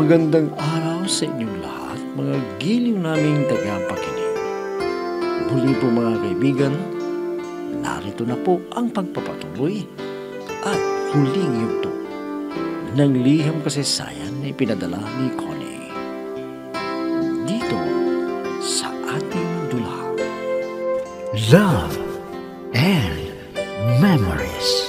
Magandang araw sa inyong lahat, mga giliw naming tagapakinig. Muli po mga kaibigan, narito na po ang pagpapatuloy at huling yugto ng liham kasaysayan na ipinadala ni Connie. Dito sa ating dula. Love and Memories.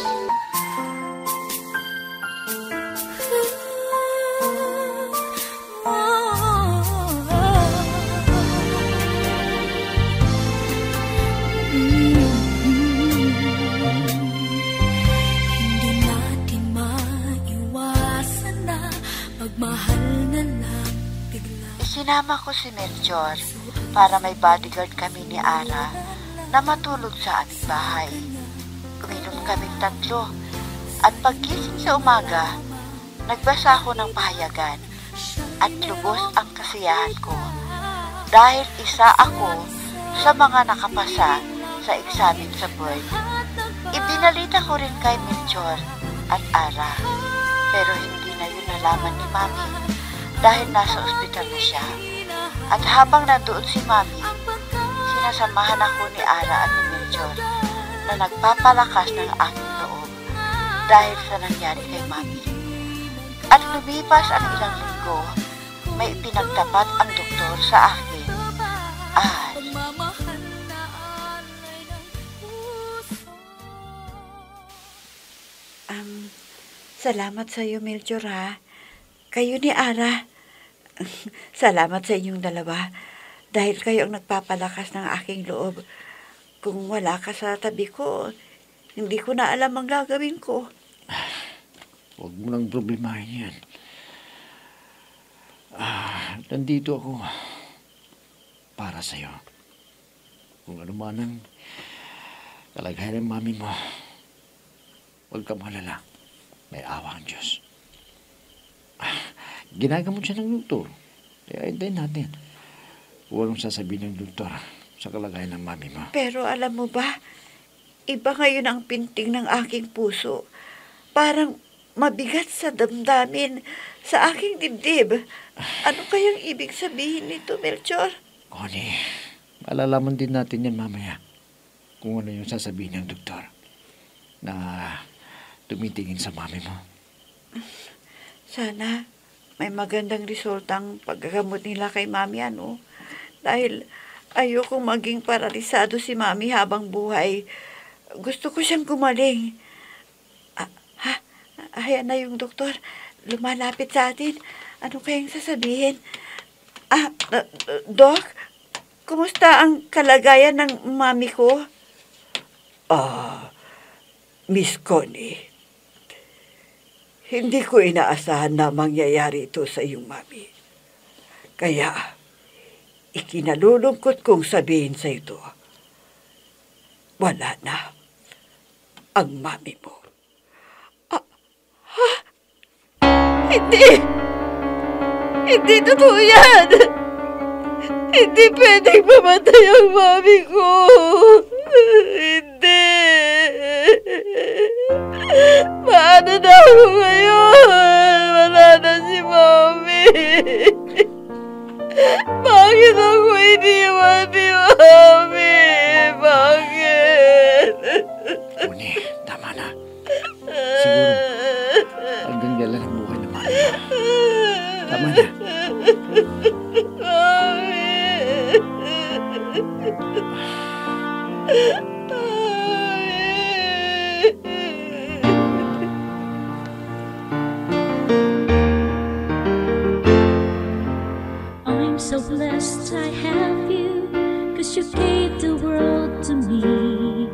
Sinama ko si Melchor para may bodyguard kami ni Ara na matulog sa aming bahay. Uminom kaming tatlo at paggising sa umaga, nagbasa ako ng pahayagan at lubos ang kasiyahan ko dahil isa ako sa mga nakapasa sa examen sa board. Ibinalita ko rin kay Melchor at Ara pero hindi na yun nalaman ni Mami dahil nasa ospital na siya. At habang nandoon si Mami, sinasamahan ako ni Ara at ni Melchor na nagpapalakas ng aking loob dahil sa nangyari kay Mami. At lumipas ang ilang linggo, may pinagtapat ang doktor sa akin. Salamat sa iyo, Melchor, ha? Kayo ni Ara. Salamat sa inyong dalawa dahil kayo ang nagpapalakas ng aking loob. Kung wala ka sa tabi ko, hindi ko na alam ang gagawin ko. Huwag mo nang problemahin yan. Nandito ako para sa'yo. Kung ano man ang kalagayan ng mami mo, huwag ka malala. May awa ang Diyos. Ginagamot siya ng doktor. Kaya hintayin natin. Huwag mong sasabihin ng doktor sa kalagayan ng mami mo. Pero alam mo ba, iba ngayon ang pinting ng aking puso. Parang mabigat sa damdamin, sa aking dibdib. Ano kayang ibig sabihin nito, Melchor? Connie, malalaman din natin yan mamaya kung ano yung sasabihin ng doktor na tumitingin sa mami mo. Sana may magandang resultang paggagamot nila kay Mami, ano? Dahil ayokong maging paralisado si Mami habang buhay. Gusto ko siyang gumaling. Ayan na yung doktor. Lumalapit sa atin. Ano kayang sasabihin? Doc? Kumusta ang kalagayan ng Mami ko? Miss Connie, hindi ko inaasahan na mangyayari ito sa iyong mami. Kaya, ikinalulungkot kong sabihin sa ito, wala na ang mami mo. Hindi! Hindi totoo yan! Hindi pwedeng mamatay ang mami ko! Hindi! Paano na ako ngayon? Wala na si Mami. Bakit ako iniwan ni Mami? Bakit? Connie, tama na. Siguro, hanggang galan ang buhay ng mami mo. Tama na. Mami! I'm so blessed I have you, 'cause you gave the world to me.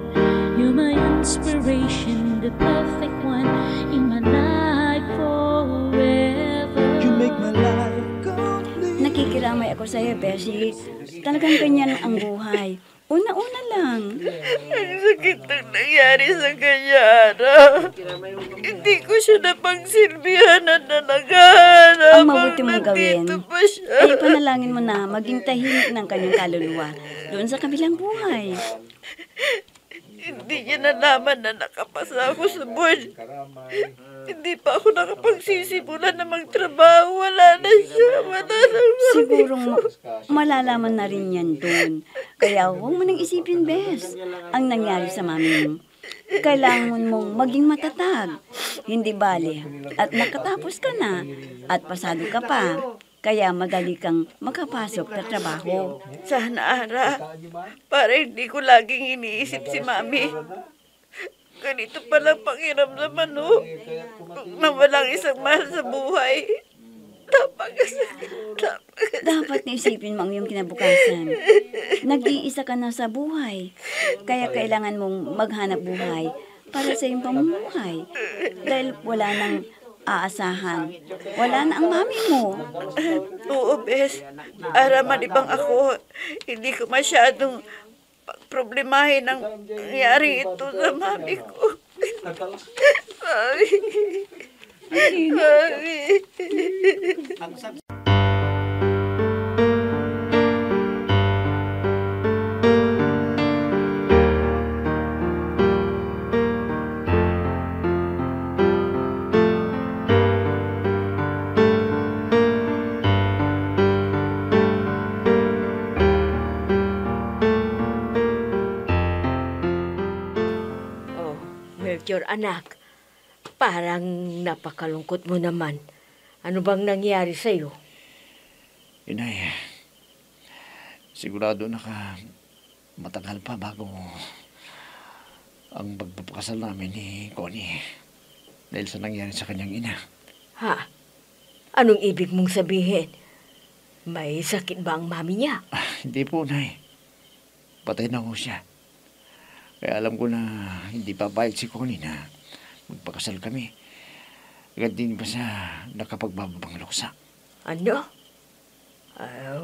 You're my inspiration, the perfect one in my life forever. You make my life complete. Nakikiramay ako sa iyo, Beshi. Talagang ganyan ang buhay. Una-una lang. Ang sakit ng nangyari sa kanya, Ara. Hindi ko siya napagsilbihan at nalagahan. Ang mabuti mong gawin pa siya. ay panalangin mo na maging tahimik ng kanyang kaluluwa doon sa kabilang buhay. Hindi niya nalaman na nakapasa ako sa board. Hindi pa ako nakapagsisimulan na magtrabaho. Wala na siya. Wala na. Sigurong malalaman na rin yan doon. Kaya huwag mo nang isipin, Bes, ang nangyari sa mami mo. Kailangan mong maging matatag. Hindi bale. At nakatapos ka na. At pasado ka pa. Kaya madali kang makapasok na trabaho. Sana, Ara. Para hindi ko laging iniisip si Mami. Ganito palang pakiramdaman, no? Na walang isang mahal sa buhay. Dapat naisipin mo ang iyong kinabukasan. Nag-iisa ka na sa buhay. Kaya kailangan mong maghanap buhay para sa iyong pamumuhay. Dahil wala nang aasahan. Wala na ang mami mo. Oo, Bes. Ara, malibang ako. Hindi ko masyadong problemahin ang nangyari ito sa mami ko. Mami. Mami. Oh, Melchior, anak. Parang napakalungkot mo naman. Ano bang nangyari sa'yo? Inay, sigurado na matagal pa bago ang pagpapakasal namin ni Connie dahil sa nangyari sa kanyang ina. Ha? Anong ibig mong sabihin? May sakit ba ang mami niya? Hindi po, Nay. Patay na ho siya. Kaya alam ko na hindi papayag si Connie na magpakasal kami. Agad din pa sa nakapagbababang luksa. Ano?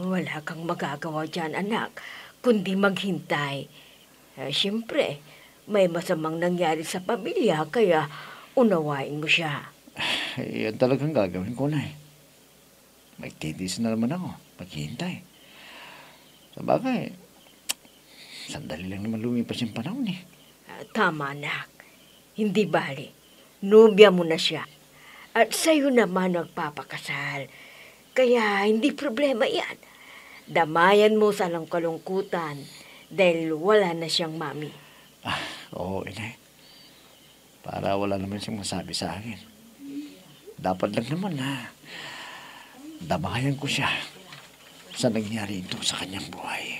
Wala kang magagawa dyan, anak, kundi maghintay. Siyempre, may masamang nangyari sa pamilya, kaya unawain mo siya. Yan talagang gagawin ko, Nay. Magtitis na naman ako. Maghihintay. Sa bagay, sandali lang naman lumipas yung panahon eh. Tama, anak. Hindi bali. Nubya mo na siya. At sa'yo naman nagpapakasal. Kaya hindi problema yan. Damayan mo sa lang kalungkutan dahil wala na siyang mami. Oo, Inay. Para wala naman siyang masabi sa akin. Dapat lang naman na damayan ko siya sa nangyari ito sa kanyang buhay.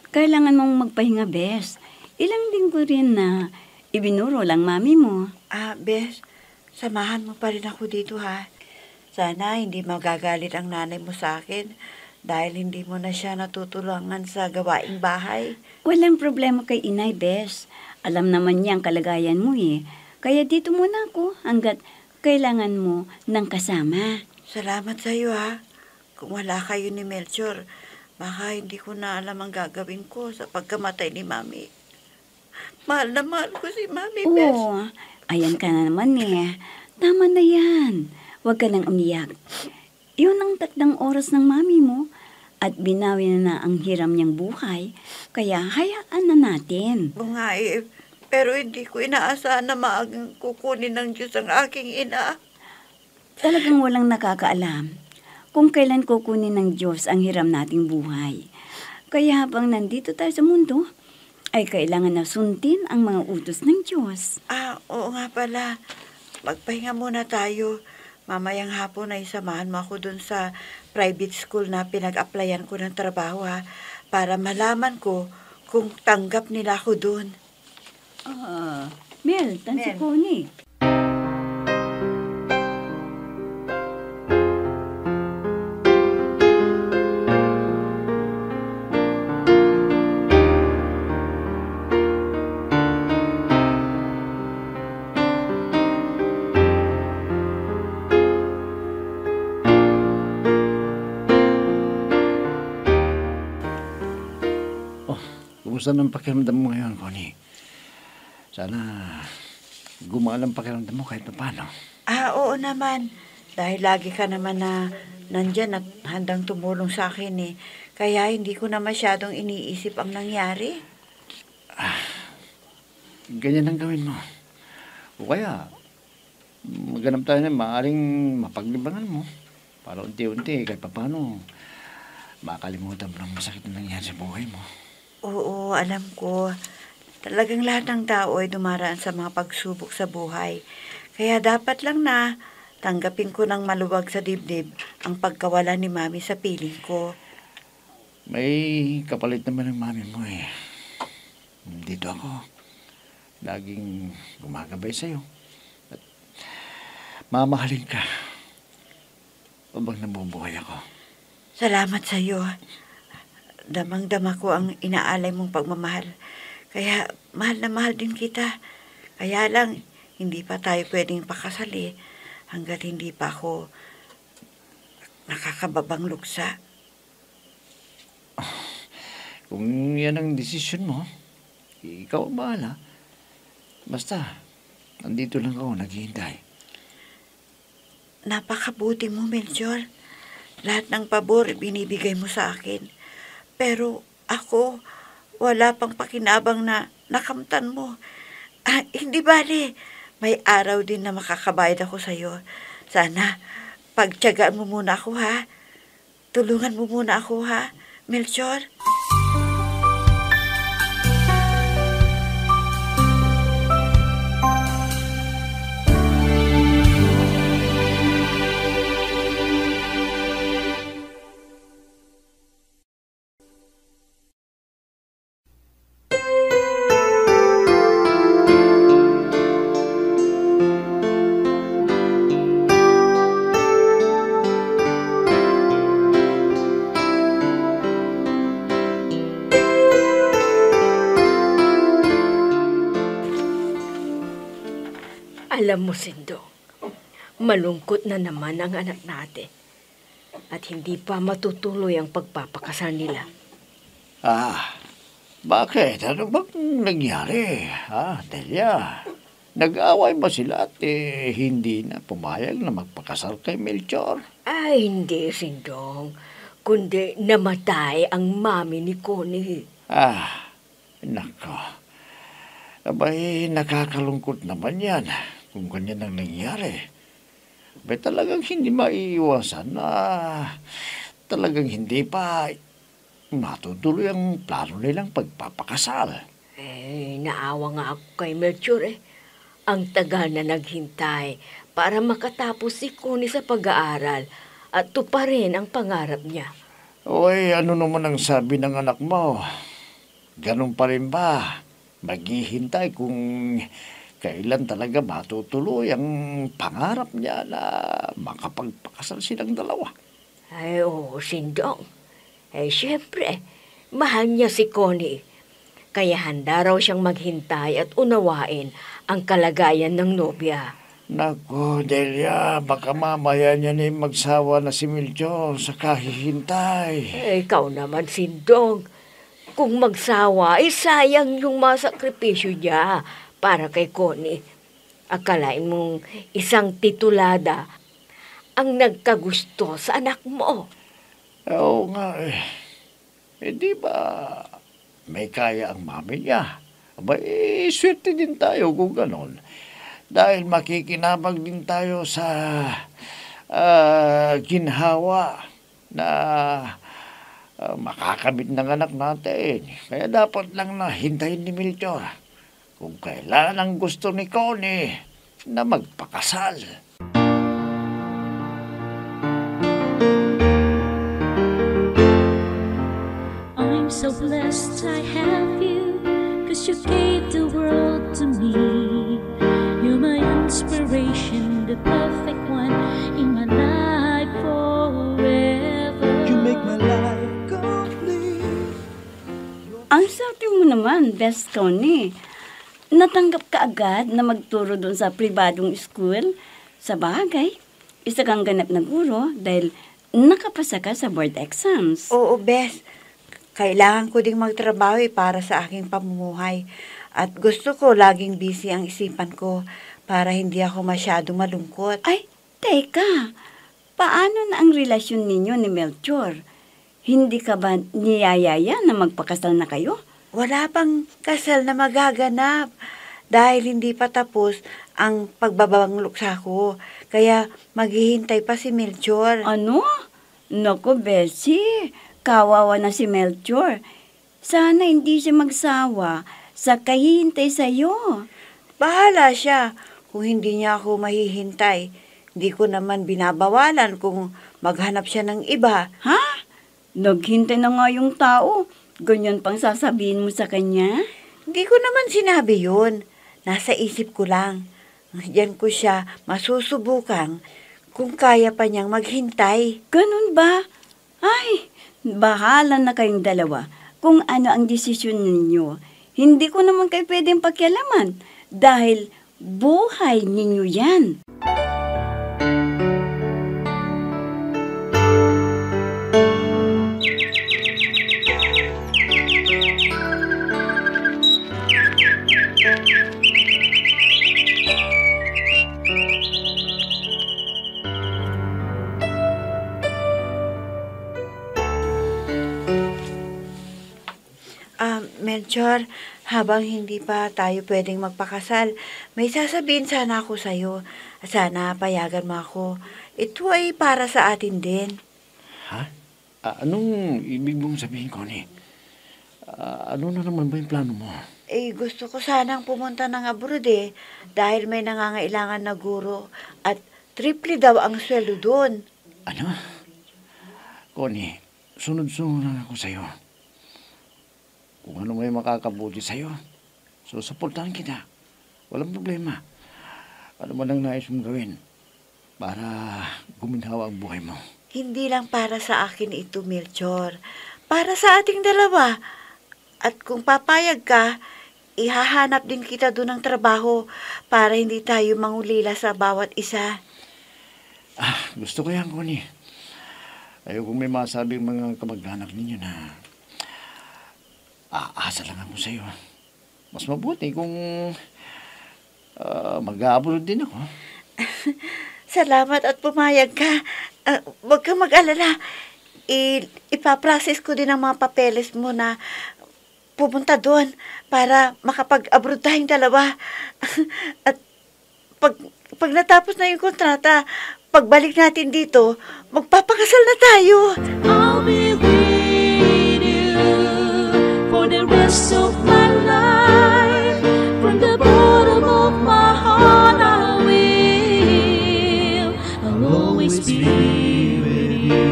Kailangan mong magpahinga, Bes. Ilang linggo rin na ibinuro lang mami mo. Bes, samahan mo pa rin ako dito, ha? Sana hindi magagalit ang nanay mo sa akin dahil hindi mo na siya natutulungan sa gawaing bahay. Walang problema kay Inay, Bes. Alam naman niya ang kalagayan mo eh. Kaya dito muna ako hanggat kailangan mo ng kasama. Salamat sa iyo, ha? Kung wala kayo ni Melchior, baka hindi ko na alam ang gagawin ko sa pagkamatay ni Mami. Mahal na mahal ko si Mami, Bes. Oo, ayan ka na naman eh. Tama na yan. Huwag ka nang umiyak. Yun ang takdang oras ng mami mo at binawi na ang hiram niyang buhay. Kaya hayaan na natin. Oo nga eh, pero hindi ko inaasahan na maagang kukunin ng Diyos ang aking ina. Talagang walang nakakaalam kung kailan kukunin ng Diyos ang hiram nating buhay. Kaya habang nandito tayo sa mundo, ay kailangan na sundin ang mga utos ng Diyos. Oo nga pala. Magpahinga muna tayo. Mamayang hapon ay samahan mo ako dun sa private school na pinag-applyan ko ng trabaho, ha, para malaman ko kung tanggap nila ako dun. Mel, tansi ko ni. Kumusta ng pakiramdam mo ngayon, Connie? Sana gumaan ang pakiramdam mo kahit paano. Oo naman. Dahil lagi ka naman na nandyan at handang tumulong sa akin eh. Kaya hindi ko na masyadong iniisip ang nangyari. Ganyan ang gawin mo. O kaya, maghanap tayo na maaaring mapaglibangan mo. Para unti-unti, kahit paano, makalimutan mo ng masakit na nangyari sa buhay mo. Oo, alam ko. Talagang lahat ng tao ay dumaraan sa mga pagsubok sa buhay. Kaya dapat lang na tanggapin ko ng maluwag sa dibdib ang pagkawala ni Mami sa piling ko. May kapalit naman ng mami mo eh. Dito ako. Laging gumagabay sa'yo. At mamahalin ka. Habang nabubuhay ako. Salamat sa iyo. Damang-dama ko ang inaalay mong pagmamahal. Kaya mahal na mahal din kita. Kaya lang, hindi pa tayo pwedeng pakasali hanggat hindi pa ako nakakababang luksa. Kung yan ang desisyon mo, ikaw ang bahala. Basta, nandito lang ako, naghihintay. Napakabuti mo, Melchor. Lahat ng pabor binibigay mo sa akin. Pero ako, wala pang pakinabang na nakamtan mo. Hindi bali. May araw din na makakabayad ako sa'yo. Sana, pagtiyagaan mo muna ako, ha? Tulungan mo muna ako, ha, Melchor? Alam mo, Sindong, malungkot na naman ang anak natin at hindi pa matutuloy ang pagpapakasal nila. Bakit? Ano bang nangyari? Delia, nag-away ba sila at hindi na pumayag na magpakasal kay Melchor? Ay, hindi, Sindong. Kundi namatay ang mami ni Connie. Nako. Abay, nakakalungkot naman yan kung ganyan ang nangyari. Abay, talagang hindi maiiwasan na talagang hindi pa matutuloy ang plano nilang pagpapakasal. Naawa nga ako kay Melchor eh. Ang tagal na naghintay para makatapos si Connie sa pag-aaral at tuparin ang pangarap niya. Oy, ano naman ang sabi ng anak mo? Ganun pa rin ba? Maghihintay kung kailan talaga matutuloy ang pangarap niya na makapagpakasal silang dalawa. Ay, oo, Sindong. Siyempre, mahal niya si Connie. Kaya handa raw siyang maghintay at unawain ang kalagayan ng nobya. Naku, Delia, baka mamaya niya na magsawa na si Melchor sa kahihintay. Ikaw naman, Sindong. Kung magsawa, sayang yung masakripisyo niya para kay Connie. Akalain mong isang titulada ang nagkagusto sa anak mo. Oo nga di ba may kaya ang mami niya? Swerte din tayo kung ganon. Dahil makikinabang din tayo sa ginhawa na makakamit ng anak natin. Kaya dapat lang na hintayin ni Melchor kung kailan ang gusto ni Connie na magpakasal. I'm so blessed I have you, 'cause you gave the world to me. You're my inspiration, the perfect one in my life forever. You make my life complete. Ang swerte mo naman, Best Connie. Natanggap ka agad na magturo doon sa pribadong school. Sa bagay, isa kang ganap na guro dahil nakapasa ka sa board exams. Oo, Bes. Kailangan ko ding magtrabaho para sa aking pamumuhay. At gusto ko laging busy ang isipan ko para hindi ako masyadong malungkot. Ay, teka. Paano na ang relasyon ninyo ni Melchor? Hindi ka ba niyayaya na magpakasal na kayo? Wala pang kasal na magaganap dahil hindi pa tapos ang pagbabangluksa ko. Kaya maghihintay pa si Melchor. Ano? Naku, Bessie. Kawawa na si Melchor. Sana hindi siya magsawa sa kahihintay sa'yo. Bahala siya kung hindi niya ako mahihintay. Hindi ko naman binabawalan kung maghanap siya ng iba. Ha? Naghintay na nga yung tao. Ganyan pang sasabihin mo sa kanya? Hindi ko naman sinabi yun. Nasa isip ko lang. Diyan ko siya masusubukan kung kaya pa niyang maghintay. Ganun ba? Ay, bahala na kayong dalawa kung ano ang desisyon ninyo. Hindi ko naman kayo pwedeng pakialaman dahil buhay ninyo yan. Melchor, habang hindi pa tayo pwedeng magpakasal, may sasabihin sana ako sa'yo. Sana payagan mo ako. Ito ay para sa atin din. Ha? Anong ibig mong sabihin, Connie? Ano na naman ba yung plano mo? Gusto ko sanang pumunta ng abroad dahil may nangangailangan na guro at triple daw ang sweldo doon. Ano? Connie, sunod-sunod lang ako sa'yo. Kung ano may makakabuti sa'yo, so supportahan kita. Walang problema. Ano man ang nais mong gawin para guminhawa ang buhay mo. Hindi lang para sa akin ito, Melchor. Para sa ating dalawa. At kung papayag ka, ihahanap din kita doon ng trabaho para hindi tayo mangulila sa bawat isa. Gusto ko yan, Connie. Ayoko may masabing mga kamag-anak ninyo na aasa lang ako sa'yo. Mas mabuti kung mag-aabroad din ako. Salamat at pumayag ka. Huwag kang mag-alala. Ipaprocess ko din ang mga papeles mo na pupunta doon para makapag-abroad tayong dalawa. At pag natapos na yung kontrata, pagbalik natin dito, magpapakasal na tayo. I'll be with you for the rest of my life. From the bottom of my heart I will. I'll always be with you.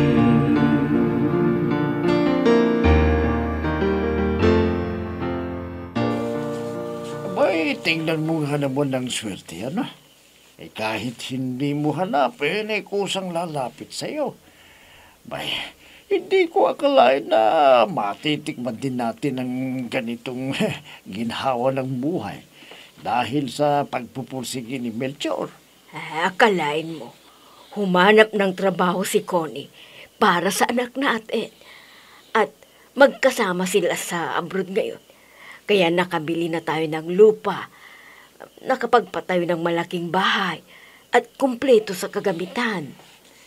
Abay, tingnan mo nga naman ng swerte, ano? Kahit hindi mo hanapin, kusang lalapit sa'yo. Bay, hindi ko akalain na matitikman din natin ang ganitong ginhawa ng buhay dahil sa pagpupursige ni Melchor. Akalain mo, humanap ng trabaho si Connie para sa anak natin. At magkasama sila sa abroad ngayon. Kaya nakabili na tayo ng lupa, nakapagpatayo ng malaking bahay, at kumpleto sa kagamitan.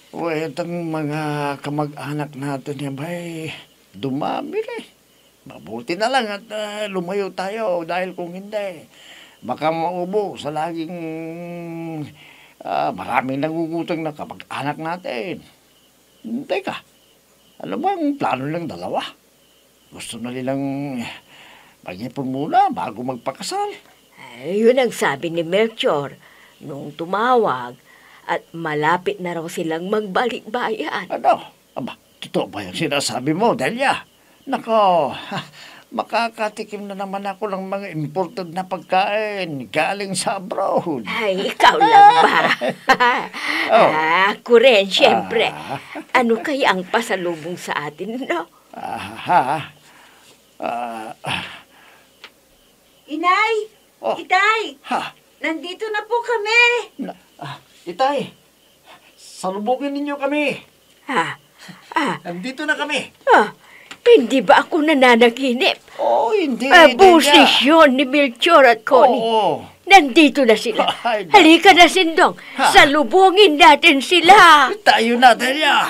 Ang mga kamag-anak natin yan ba'y dumami Mabuti na lang at lumayo tayo dahil kung hindi, baka maubo sa laging maraming nangungutang na kamag-anak natin. Teka, ano ba ang plano ng dalawa? Gusto na nilang mag-ipon muna bago magpakasal. Yun ang sabi ni Melchor nung tumawag at malapit na raw silang magbalik-bayan. Ano? Aba, totoo ba yung sinasabi mo, Delia? Nako, makakatikim na naman ako ng mga imported na pagkain galing sa abroad. Ay, ikaw lang ba? Ako rin, siyempre. Ano kaya ang pasalubong sa atin, no? Inay! Oh. Itay! Ha? Nandito na po kami! Itay, salubungin ninyo kami. Ha? Nandito na kami. Hindi ba ako nananaginip? Oh, hindi. Busis yun ni Melchor at Connie. Oo. Nandito na sila. Ay, Halika na, Sindong. Salubungin natin sila. Tayo natin ya.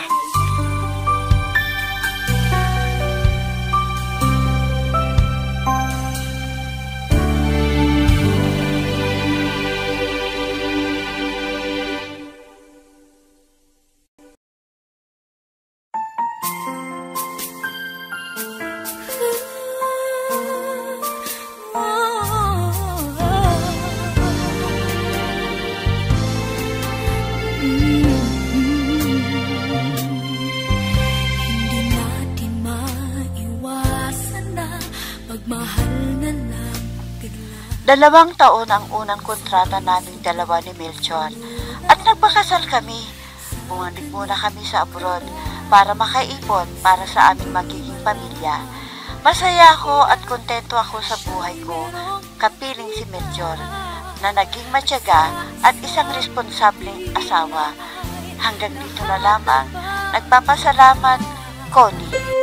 Dalawang taon ang unang kontrata naming dalawa ni Melchor at nagpakasal kami. Bumalik muna kami sa abroad para makaipon para sa aming magiging pamilya. Masaya ako at kontento ako sa buhay ko, kapiling si Melchor na naging matyaga at isang responsableng asawa. Hanggang dito na lamang, nagpapasalamat, Connie.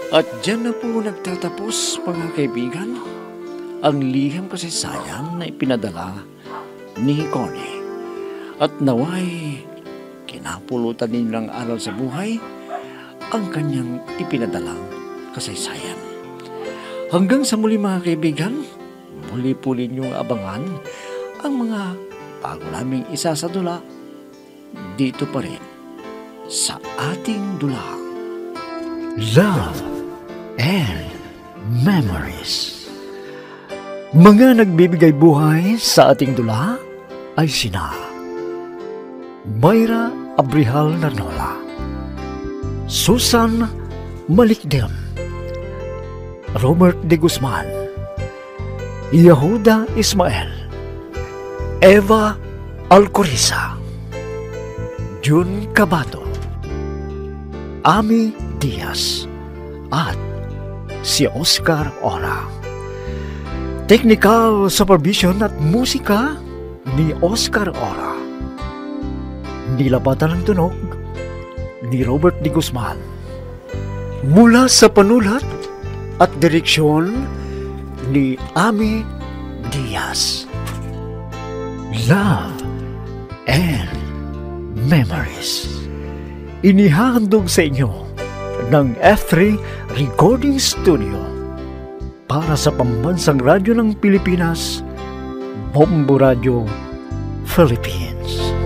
At dyan na po nagtatapos, mga kaibigan, ang liham kasaysayan na ipinadala ni Connie. At naway, kinapulutan din ng aral sa buhay ang kanyang ipinadalang kasaysayan. Hanggang sa muli, mga kaibigan, muli po ninyong abangan ang mga bago naming isasadula dito pa rin sa ating dulang Love and Memories. Mga nagbibigay buhay sa ating dula ay sina Mayra Abrihal Narnola, Susan Malikdem, Robert de Guzman, Yehuda Ismael, Eva Alcoriza, Jun Cabato, Ami Diaz, at si Oscar Ora. Technical supervision at musika ni Oscar Ora. Nilapatan ng tunog ni Robert de Guzman. Mula sa panulat at direksyon ni Ami Diaz. Love and Memories. Inihahandog sa inyo ng F3 Recording Studio para sa Pambansang Radyo ng Pilipinas, Bombo Radio, Philippines.